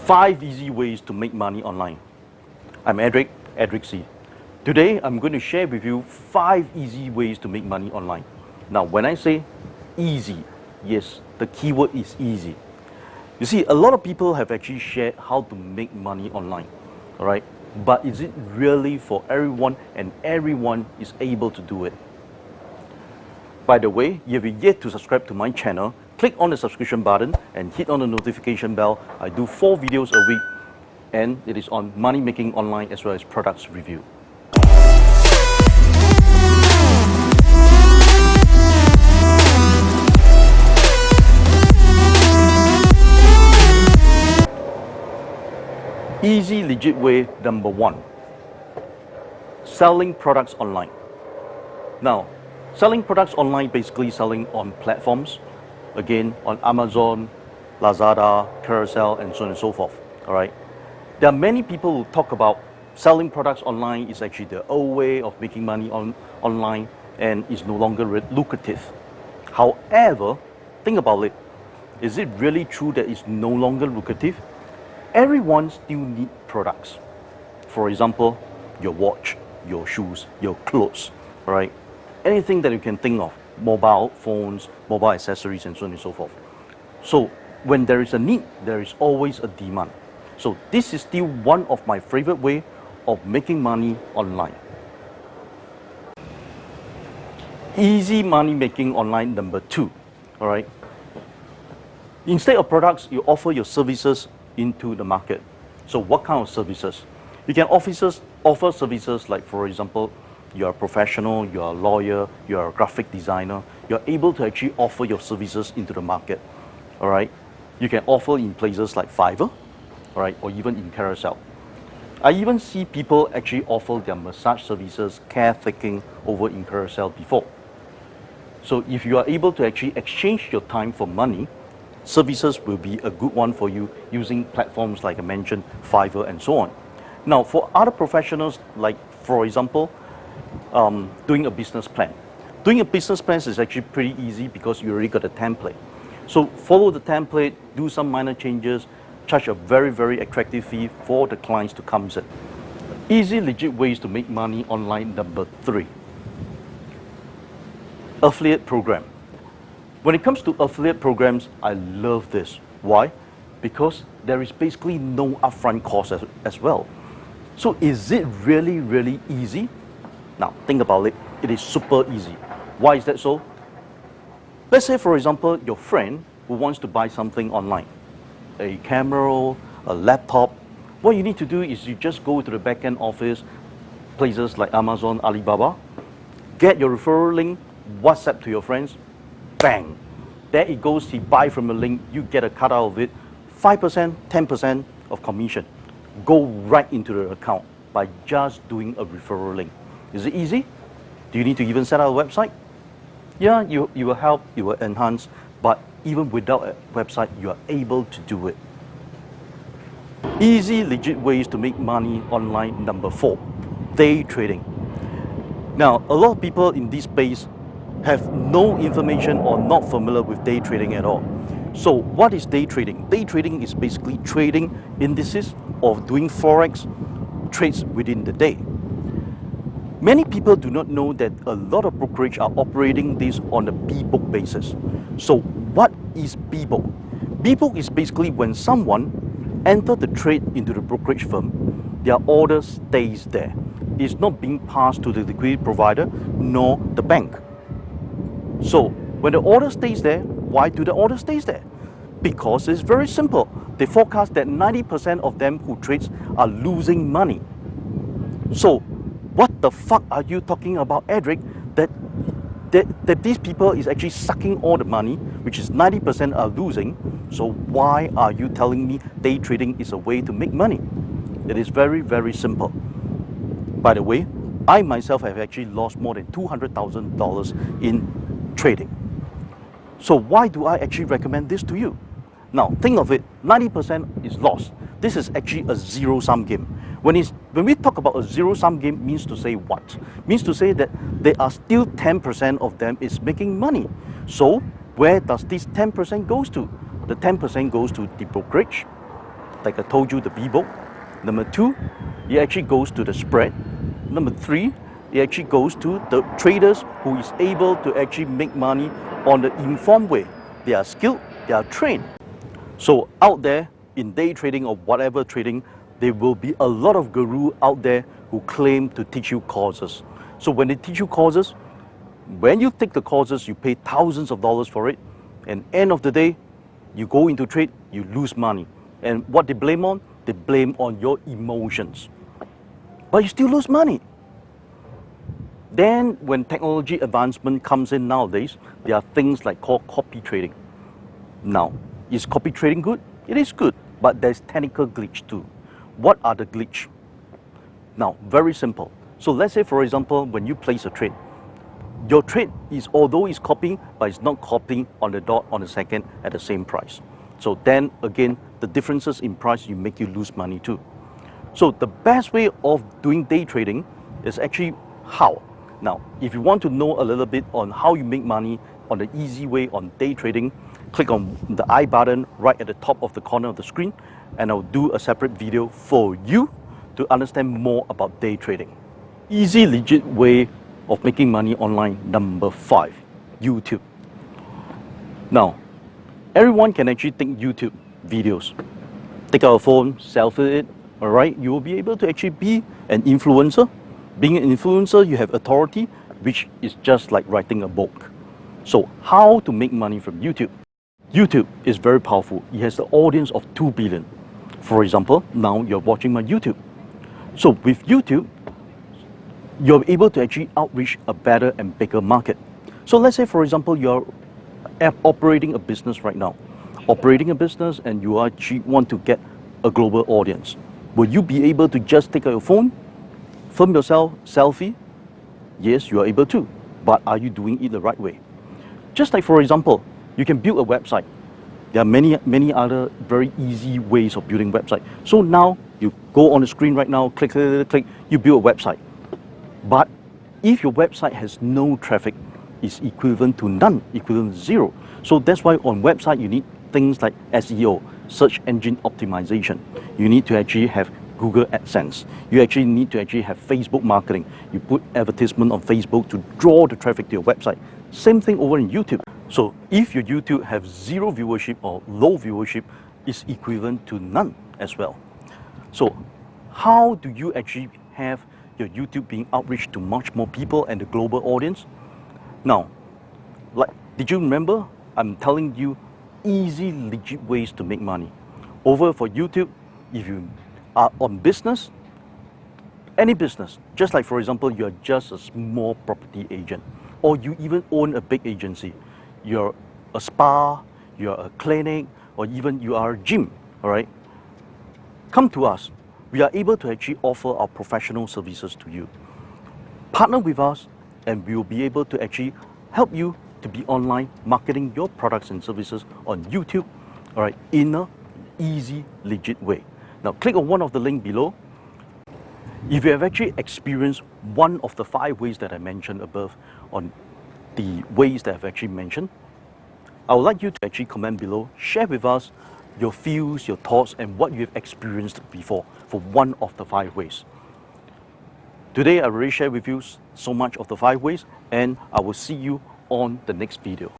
5 easy ways to make money online. I'm Edrick C. Today, I'm going to share with you 5 easy ways to make money online. Now, when I say easy, yes, the keyword is easy. You see, a lot of people have actually shared how to make money online, all right? But is it really for everyone and everyone is able to do it? By the way, if you're yet to subscribe to my channel, click on the subscription button and hit on the notification bell. I do 4 videos a week and it is on money making online as well as products review. Easy, legit way number 1. Selling products online. Now, selling products online, basically selling on platforms, again, on Amazon, Lazada, Carousel, and so on and so forth, all right? There are many people who talk about selling products online is actually the old way of making money online and is no longer lucrative. However, think about it. Is it really true that it's no longer lucrative? Everyone still needs products. For example, your watch, your shoes, your clothes, right? Anything that you can think of, mobile phones, mobile accessories, and so on and so forth. So when there is a need, there is always a demand. So this is still one of my favorite way of making money online. Easy money making online number 2, all right? Instead of products, you offer your services into the market. So what kind of services? You can offer services like, for example, you're a professional, you're a lawyer, you're a graphic designer, you're able to actually offer your services into the market, all right? You can offer in places like Fiverr, all right, or even in Carousel. I even see people actually offer their massage services, caretaking over in Carousel before. So if you are able to actually exchange your time for money, services will be a good one for you using platforms like I mentioned, Fiverr and so on. Now, for other professionals, like for example, doing a business plan. Doing a business plan is actually pretty easy because you already got a template. So follow the template, do some minor changes, charge a very, very attractive fee for the clients to come in. Easy, legit ways to make money online number 3. Affiliate program. When it comes to affiliate programs, I love this. Why? Because there is basically no upfront cost as well. So is it really, really easy? Now, think about it. It is super easy. Why is that so? Let's say, for example, your friend who wants to buy something online, a camera, a laptop. What you need to do is you just go to the back-end office, places like Amazon, Alibaba, get your referral link, WhatsApp to your friends, bang, there it goes. He buy from a link, you get a cut out of it, 5%, 10% of commission. Go right into the account by just doing a referral link. Is it easy? Do you need to even set up a website? Yeah, you will help, you will enhance, but even without a website, you are able to do it. Easy, legit ways to make money online number 4, day trading. Now, a lot of people in this space have no information or not familiar with day trading at all. So what is day trading? Day trading is basically trading indices or doing forex trades within the day. Many people do not know that a lot of brokerage are operating this on a B-book basis. So what is B-book? B-book is basically when someone enters the trade into the brokerage firm, their order stays there. It's not being passed to the liquidity provider nor the bank. So when the order stays there, why do the order stays there? Because it's very simple. They forecast that 90% of them who trades are losing money. So what the fuck are you talking about, Edrick? That these people is actually sucking all the money, which is 90% are losing. So why are you telling me day trading is a way to make money? It is very, very simple. By the way, I myself have actually lost more than $200,000 in trading. So why do I actually recommend this to you? Now, think of it, 90% is lost. This is actually a zero-sum game. When we talk about a zero-sum game, means to say what? Means to say that there are still 10% of them is making money. So where does this 10% goes to? The 10% goes to the brokerage, like I told you, the VBOK. Number 2, it actually goes to the spread. Number 3, it actually goes to the traders who is able to actually make money on the informed way. They are skilled, they are trained. So out there in day trading or whatever trading, there will be a lot of guru out there who claim to teach you courses. So when they teach you courses, when you take the courses, you pay thousands of dollars for it, and end of the day, you go into trade, you lose money. And what they blame on? They blame on your emotions. But you still lose money. Then when technology advancement comes in nowadays, there are things like called copy trading. Now, is copy trading good? It is good, but there's technical glitch too. What are the glitch? Now, very simple. So let's say, for example, when you place a trade, your trade is, although it's copying, but it's not copying on the dot on the second at the same price. So then again, the differences in price, you make you lose money too. So the best way of doing day trading is actually how. Now, if you want to know a little bit on how you make money on the easy way on day trading, click on the I button right at the top of the corner of the screen, and I'll do a separate video for you to understand more about day trading. Easy, legit way of making money online. Number 5, YouTube. Now, everyone can actually take YouTube videos. Take out a phone, selfie it, all right? You will be able to actually be an influencer. Being an influencer, you have authority, which is just like writing a book. So how to make money from YouTube? YouTube is very powerful. It has an audience of 2 billion. For example, now you're watching my YouTube. So with YouTube, you're able to actually outreach a better and bigger market. So let's say, for example, you're operating a business right now. Operating a business and you actually want to get a global audience. Will you be able to just take out your phone, film yourself, selfie? Yes, you are able to. But are you doing it the right way? Just like, for example, you can build a website. There are many other very easy ways of building a website. So now you go on the screen right now, click, you build a website. But if your website has no traffic, it's equivalent to none, equivalent to 0. So that's why on website you need things like SEO, search engine optimization. You need to actually have Google AdSense. You actually need to actually have Facebook marketing. You put advertisement on Facebook to draw the traffic to your website. Same thing over in YouTube. So if your YouTube have 0 viewership or low viewership, it's equivalent to none as well. So how do you actually have your YouTube being outreached to much more people and the global audience? Now, like, did you remember? I'm telling you easy, legit ways to make money. Over for YouTube, if you are on business, any business, just like for example, you're just a small property agent, or you even own a big agency. You're a spa, you're a clinic, or even you are a gym, all right? Come to us. We are able to actually offer our professional services to you. Partner with us and we will be able to actually help you to be online marketing your products and services on YouTube, all right, in a easy, legit way. Now click on one of the link below. If you have actually experienced one of the 5 ways that I mentioned above on the ways that I've actually mentioned, I would like you to actually comment below, share with us your feels, your thoughts, and what you have experienced before for one of the 5 ways. Today, I already shared with you so much of the 5 ways, and I will see you on the next video.